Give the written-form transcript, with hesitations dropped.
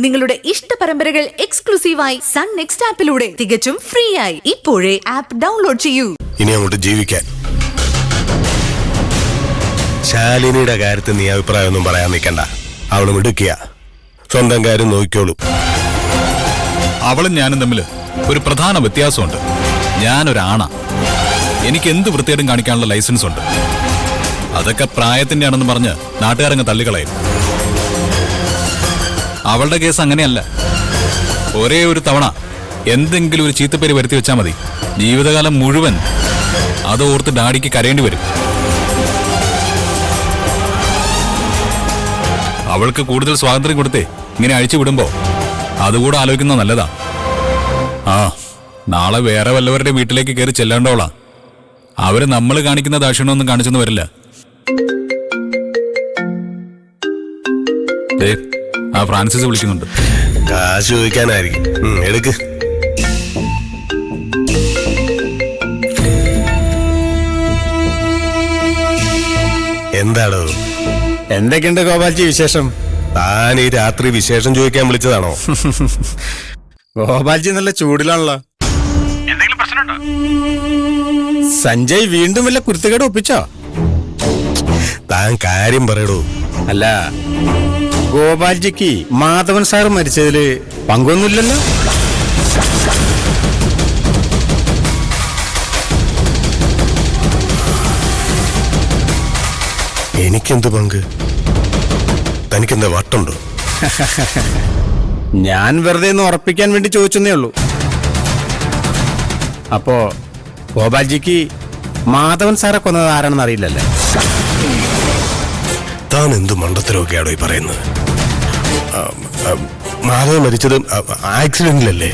നിങ്ങളുടെ ഇഷ്ട പരമ്പരകൾ എക്സ്ക്ലൂസീവായി സൺ നെക്സ്റ്റ് ആപ്പിലൂടെ തികച്ചും ഫ്രീ ആയി ഇപ്പോഴേ ആപ്പ് ഡൗൺലോഡ് ചെയ്യൂ. ഇനി അങ്ങോട്ട് ജീവിക്കാൻ ശാലിനിയുടെ കാര്യത്തിൽ നീ അഭിപ്രായമൊന്നും പറയാൻ നിൽക്കണ്ട. അവള് മിടുക്കിയ, സ്വന്തം കാര്യം നോക്കിക്കോളൂ. അവളും ഞാനും തമ്മിൽ ഒരു പ്രധാന വ്യത്യാസമുണ്ട്. ഞാനൊരാണാ, എനിക്ക് എന്ത് വൃത്തികേടും കാണിക്കാനുള്ള ലൈസൻസ് ഉണ്ട്. അതൊക്കെ പ്രായത്തിന്റെ ആണെന്ന് പറഞ്ഞ് നാട്ടുകാരങ്ങ് തള്ളിക്കളയും. അവളുടെ കേസ് അങ്ങനെയല്ല. ഒരേ ഒരു തവണ എന്തെങ്കിലും ഒരു ചീത്തപ്പേര് വരുത്തി വെച്ചാൽ മതി, ജീവിതകാലം മുഴുവൻ അത് ഓർത്ത് ഡാഡിക്ക് കരയേണ്ടി വരും. അവൾക്ക് കൂടുതൽ സ്വാതന്ത്ര്യം കൊടുത്തേ ഇങ്ങനെ അഴിച്ചു വിടുമ്പോ അതുകൂടെ ആലോചിക്കുന്നത് നല്ലതാ. ആ, നാളെ വേറെ വല്ലവരുടെ വീട്ടിലേക്ക് കയറി ചെല്ലേണ്ടോളാ. അവര് നമ്മൾ കാണിക്കുന്ന ദാക്ഷിണ്യൊന്നും കാണിച്ചൊന്നും വരില്ല. ആ ഫ്രാൻസിസ് വിളിക്കുന്നുണ്ട്. കാശ് ചോദിക്കാനായിരിക്കും. എടുക്ക്. എന്താടോ? എന്തൊക്കെയുണ്ട് ഗോപാൽജി വിശേഷം? താൻ ഈ രാത്രി വിശേഷം ചോദിക്കാൻ വിളിച്ചതാണോ? ഗോപാൽജി നല്ല ചൂടിലാണല്ലോ. എന്തെങ്കിലും പ്രശ്നമുണ്ടോ? സഞ്ജയ് വീണ്ടും വല്ല കുരുത്തക്കേട് ഒപ്പിച്ചോ? താൻ കാര്യം പറയടോ. അല്ല, ഗോപാൽജിക്ക് മാധവൻ സാർ മരിച്ചതില് പങ്കൊന്നുമില്ലല്ലോ. എനിക്കെന്ത് പങ്ക്? തനിക്കെന്താ വട്ടുണ്ടോ? ഞാൻ വെറുതെ ഒന്ന് ഉറപ്പിക്കാൻ വേണ്ടി ചോദിച്ചെന്നേ ഉള്ളൂ. അപ്പോ ഗോപാൽജിക്ക് മാധവൻ സാറെ കൊന്നത് ആരാണെന്ന് അറിയില്ലല്ലേ? താൻ എന്ത് മണ്ടത്തരമൊക്കെയാണോ ഈ പറയുന്നത്? മാധവൻ മരിച്ചത് ആക്സിഡന്റിലല്ലേ?